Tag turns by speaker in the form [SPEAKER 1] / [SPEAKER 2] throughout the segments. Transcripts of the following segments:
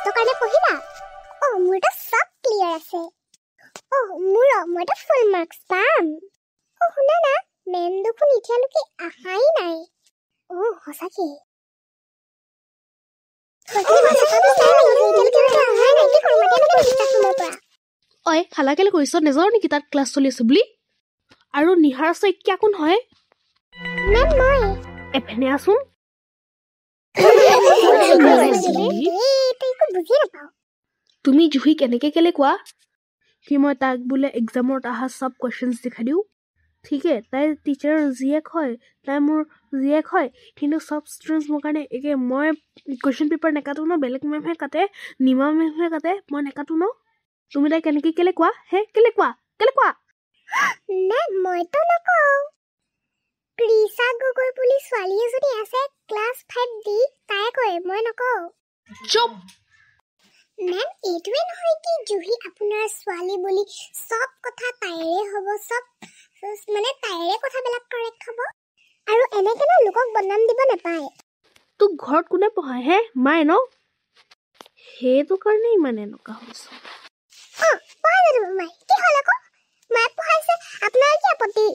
[SPEAKER 1] টেষ্টৰ কাৰণে পঢ়িবা মোৰতো সব ক্লিয়াৰ আছে মইতো ফুল মাৰ্কছ পাম শুনা না মেম দেখোন এতিয়ালৈকে আহাই নাই সঁচাকে
[SPEAKER 2] ঐ খালা কেলে কৰিছ নেজানো নেকি তাত ক্লাছ চলি আছে বুলি আৰু নিহাৰ শইকীয়া কোন হয়
[SPEAKER 1] মেম মই
[SPEAKER 2] এফেনে আছোন তুমি জুহি কেনেকে কেলে কোৱা কি মই তাক বোলে এক্সামত আহা সব কোৱেশ্চনছ দেখাই দিওঁ ঠিকে তাই টিচাৰৰ জীয়েক হয় তাই মোৰ জীয়েক হয় কিন্তু সব ষ্টুডেণ্টছ মোৰ কাৰণে একে মই কুৱেশ্যন পেপাৰ নেকাটো ন বেলেগ মেমহে কাটে নিমা মেমহে কাটে মই নেকাটো ন তুমি তাই কেনেকে কেলে কোৱা কেলে কোৱা
[SPEAKER 1] মইতো নকওঁ প্ৰিছা গগৈ বুলি ছোৱালী এজনী আছে ক্লাছ 5D তাই কয় মই নকওঁ
[SPEAKER 2] চুপ
[SPEAKER 1] মেম এইটোৱে নহয় কি জুহি আপোনাৰ ছোৱালী বুলি সব কথা তাইৰে হ'ব সব মানে তাইৰে কথাবিলাক কাৰেক্ট হ'ব আৰু এনেকে ন লোকক বদনাম দিব নাপায়
[SPEAKER 2] তোক ঘৰত কোনে পঢ়ায় মায়ে ন সেইটো কাৰণে ইমান এনেকুৱা হৈছে
[SPEAKER 1] পঢ়াই জানো মায়ে কি হ'ল আকৌ মায়ে পঢ়াইছে আপোনাৰ কি আপত্তি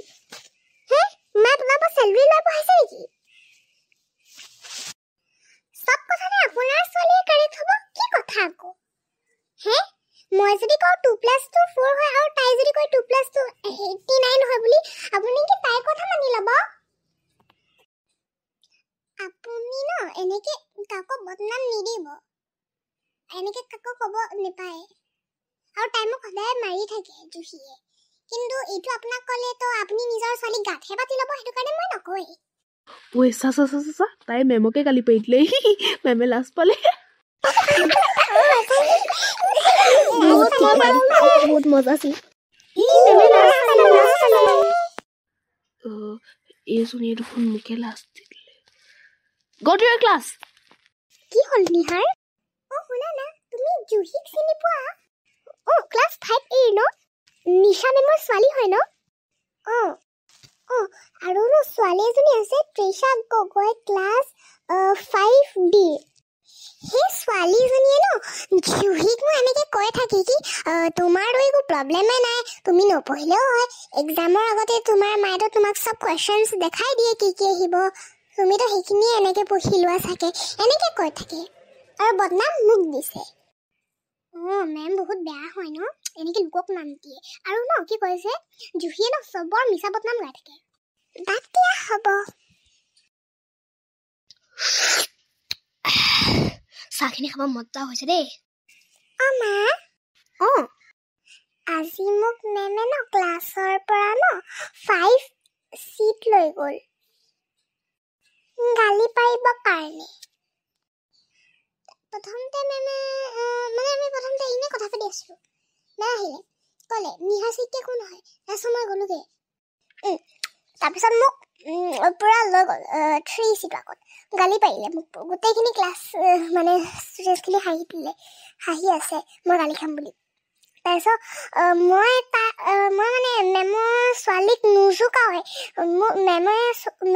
[SPEAKER 1] মায়ে আপোনাৰ পৰা চেলাৰী লৈ পঢ়াইছে নেকি সব কথাতে আপোনাৰ ছোৱালীয়ে কাৰেক্ট হ'ব কি কথা আকৌ মই যদি কওঁ 2+2 4 হয় আৰু তাই যদি কয় 2+2 89 হয় বুলি আপুনি কি তাইৰ কথা মানি ল'ব আপুনি ন এনেকে কাকো বদনাম নিদিব এনেকে কাকো ক'ব নেপায় আৰু তাই মোক সদায় মাৰি থাকে জুহিয়ে কিন্তু এইটো আপোনাক ক'লে তো আপুনি নিজৰ ছোৱালী গাঁতহে পাতি ল'ব সেইটো কাৰণে মই নকওঁ
[SPEAKER 2] ঐ চা তাই মেমকে গালি পাৰি দিলে মেমে লাজ পালে
[SPEAKER 1] বহুত মজা আছিল
[SPEAKER 2] এইজনীয়ে দেখোন মোকে লাজ দিলে গো টু ইয়ৰ ক্লাছ
[SPEAKER 1] কি হ'ল নিহাৰ শুনা না তুমি জুহিক চিনি পোৱা ক্লাছ 5A ন নিশা মেমৰ ছোৱালী হয় ন আৰু ন ছোৱালী এজনী আছে তৃষা গগৈ ক্লাছ 5B সেই ছোৱালীজনীয়ে ন জুহিক মই এনেকে কৈ থাকি কি তোমাৰতো একো প্ৰব্লেমে নাই তুমি নপঢ়িলেও হয় এক্সামৰ আগতে তোমাৰ মায়েতো তোমাক সব কুৱেশ্যনছ দেখাই দিয়ে কি আহিব তুমিতো সেইখিনিয়ে এনেকে পঢ়ি লোৱা চাগে এনেকে কৈ থাকে আৰু বদনাম মোক দিছে মেম বহুত বেয়া হয় ন এনেকে লোকক নাম দিয়ে আৰু ন কি কৈছে জুহিয়ে ন সবৰ মিছা বদনাম গাই থাকে বাদ দিয়া হ'ব
[SPEAKER 3] চাহখিনি খাব মজা হৈছে দেই
[SPEAKER 1] মা আজি মোক মেমে ন ক্লাছৰ পৰা ন 5 চিট লৈ গ'ল গালি পাৰিব কাৰণে প্ৰথমতে মেমে আমি প্ৰথমতে এনে কথা পাতি আছিলোঁ মেম আহিলে ক'লে নিহা শইকীয়া কোন হয় তাৰপিছত মই গ'লোগৈ তাৰপিছত মোক পূৰা লৈ গ'ল 3 চিট আগত গালি পাৰিলে মোক গোটেইখিনি ক্লাছ মানে ষ্টুডেণ্টছখিনি হাঁহি আছে মই গালি খাম বুলি তাৰপিছত মই মানে মেমৰ ছোৱালীক নুজুকাওৱে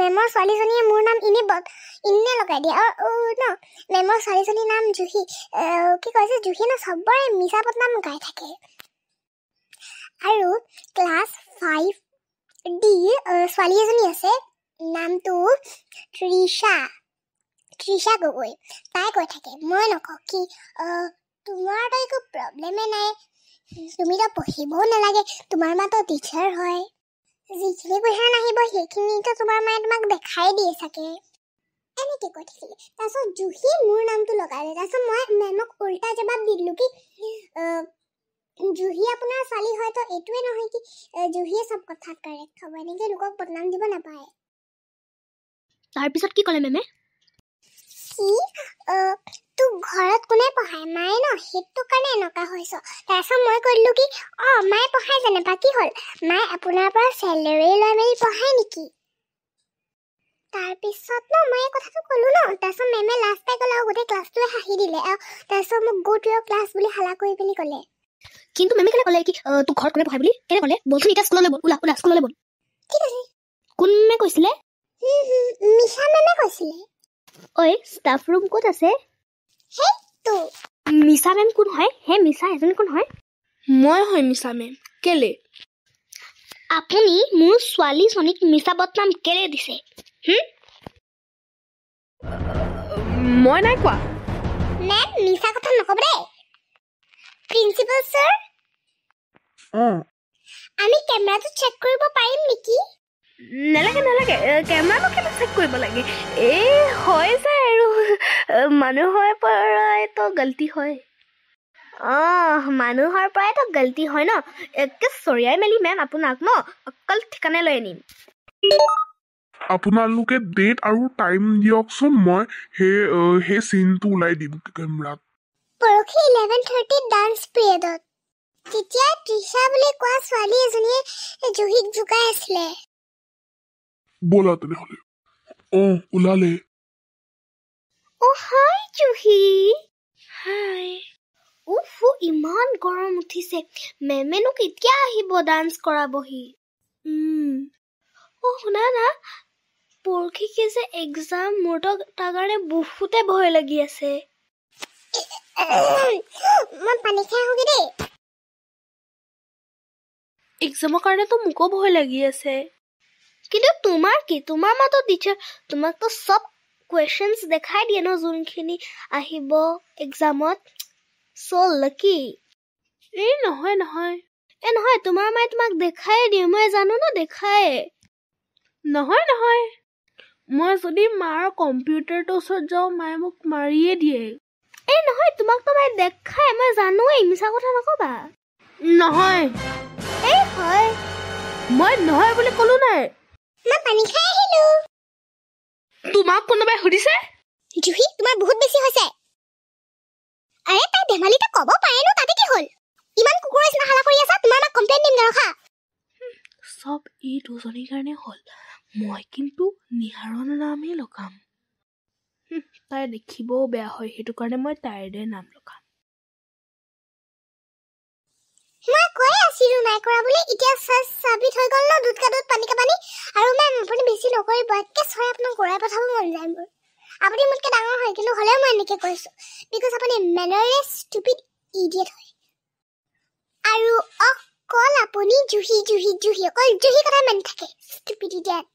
[SPEAKER 1] মেমৰ ছোৱালীজনীয়ে মোৰ নাম ইনে লগাই দিয়ে আৰু ন মেমৰ ছোৱালীজনীৰ নাম জুহি কি কৈছে জুহি ন চবৰে মিছা বদনাম গাই থাকে আৰু ক্লাছ 5D ছোৱালী এজনী আছে নামটো তৃষা গগৈ তাই কৈ থাকে মই নকওঁ কি তোমাৰতো একো প্ৰব্লেমে নাই তুমিতো পঢ়িবও নালাগে তোমাৰ মাতো টিচাৰ হয় যিখিনি পইচা নাহিব সেইখিনিতো তোমাৰ মায়ে তোমাক দেখাই দিয়ে চাগে এনেকৈ কৈ থাকিলে তাৰপিছত জুহিয়ে মোৰ নামটো লগালে তাৰপিছত মই মেমক উল্টা জবাব দি দিলোঁ কি জুহি আপোনাৰ ছোৱালী হয়তো এইটোৱে নহয় কি জুহিয়ে চব কথাত কাৰেক্ট হ'ব এনেকৈ লোকক বদনাম দিব নাপায়
[SPEAKER 3] তাৰপিছত কি ক'লে মেমে
[SPEAKER 1] তোক ঘৰত কোনে পঢ়ায় মায়ে ন সেইটো কাৰণে এনেকুৱা হৈছ তাৰপিছত মই কৰিলোঁ কি মায়ে পঢ়াই যেনিবা কি হ'ল মায়ে আপোনাৰ পৰা চেলাৰী লৈ মেলি পঢ়ায় নেকি তাৰপিছত ন মই এই কথাটো ক'লোঁ ন তাৰপিছত মেমে লাষ্ট পাই গ'লে আৰু গোটেই ক্লাছটোৱে হাঁহি দিলে আৰু তাৰপিছত মোক গো টু ইয়ৰ ক্লাছ বুলি হালা কৰি পিনি ক'লে
[SPEAKER 3] কিন্তু মেমে কেলে ক'লে কি তোক ঘৰত কোনে পঢ়ায় বুলি কেলে ক'লে বলচোন এতিয়া স্কুললৈ বল ওলা স্কুললৈ বল
[SPEAKER 1] ঠিক আছে
[SPEAKER 3] কোন মেমে কৈছিলে
[SPEAKER 1] মিছা মেমে কৈছিলে
[SPEAKER 3] ঐ ষ্টাফ ৰুম ক'ত আছে
[SPEAKER 1] সেইটো
[SPEAKER 3] মিছা মেম কোন হয় হে মিছা এজনী কোন হয়
[SPEAKER 2] মই হয় মিছা মেম কেলে
[SPEAKER 3] আপুনি মোৰ ছোৱালীজনীক মিছা বদনাম কেলে দিছে
[SPEAKER 2] মই নাই কোৱা
[SPEAKER 1] মেম মিছা কথা নকব দেই প্ৰিন্সিপাল স্যাৰ আমি কেমেৰাটো চেক কৰিব পাৰিম নেকি
[SPEAKER 2] নালাগে নালাগে কেমেৰাটো কেলে চেক কৰিব লাগে এই হয় যায় আৰু মানুহৰ পৰাইতো গলতি হয়
[SPEAKER 3] মানুহৰ পৰাইতো গলতি হয় ন একে চৰিয়াই মেলি মেম আপোনাক ন অকল ঠিকানে লৈ আনিম
[SPEAKER 4] আপোনালোকে ডেট আৰু টাইম দিয়কচোন মই সেই চিনটো ওলাই দিম কেমেৰাত
[SPEAKER 1] পৰখি 11:30 ডান্স পিৰিয়ডত তেতিয়া তৃষা বুলি কোৱা ছোৱালী এজনীয়ে জুহিক জোকাই আছিলে
[SPEAKER 4] ব'লা তেনেহ'লে ওলালে
[SPEAKER 3] হাই জুহি হাই ইমান গৰম উঠিছে মেমেনো কেতিয়া আহিব ডান্স কৰাবহি শুনা না পৰখি কি যে এক্সাম মোৰতো তাৰ কাৰণে বহুতে ভয় লাগি আছে
[SPEAKER 1] মই পানী খাই আহোঁগে দেই
[SPEAKER 2] এক্সামৰ কাৰণেতো মোকো ভয় লাগি আছে
[SPEAKER 3] কিন্তু তোমাৰ কি তোমাৰ মাতো টিচাৰ তোমাকতো চব কুৱেশ্যনছ দেখাই দিয়ে ন যোনখিনি আহিব এক্সামত চ' লাকি
[SPEAKER 2] নহয়
[SPEAKER 3] নহয় তোমাৰ মায়ে তোমাক দেখাই দিয়ে মই জানো ন দেখায়
[SPEAKER 2] নহয় মই যদি মাৰ কম্পিউটাৰটোৰ ওচৰত যাওঁ মায়ে মোক মাৰিয়ে দিয়ে
[SPEAKER 3] নহয় তোমাকতো মায়ে দেখায় মই জানোৱেই মিছা কথা নকবা
[SPEAKER 2] নহয়
[SPEAKER 3] হয়
[SPEAKER 2] মই নহয় বুলি ক'লো নাই
[SPEAKER 1] মই পানী খাই আহিলো
[SPEAKER 2] তোমাক কোনোবাই সুধিছে
[SPEAKER 1] জুহি তোমাৰ বহুত বেছি হৈছে আৰে তাই ধেমালিতে ক'ব পাৰে ন তাতে কি হ'ল ইমান কুকুৰৰ নিচিনা হালা কৰি আছা তোমাৰ মাক কমপ্লেইন দিম ৰখা
[SPEAKER 2] চব এই দুজনীৰ কাৰণে হ'ল মই কিন্তু নিহাৰৰ নামহে লগাম তাই দেখিবও বেয়া হয় সেইটো কাৰণে মই তাইৰে নাম লগাম
[SPEAKER 1] মই কৈ আছিলো নাই কৰা বুলি এতিয়া চাবিত হৈ গ'ল ন দুধ কা দুধ পানী কা পানী আৰু মেম আপুনি বেছি নকৰিব একে চৰাই আপোনাক গৰাই পঠাব মন যায় মোৰ আপুনি মোতকৈ ডাঙৰ হয় কিন্তু হ'লেও মই এনেকৈ কৈছোঁ বিকজ আপুনি মেনাৰলেছ ষ্টুপিড ইডিয়েট হয় আৰু অকল আপুনি জুহি অকল জুহি কথা মানি থাকে ষ্টুপিড ইডিয়েট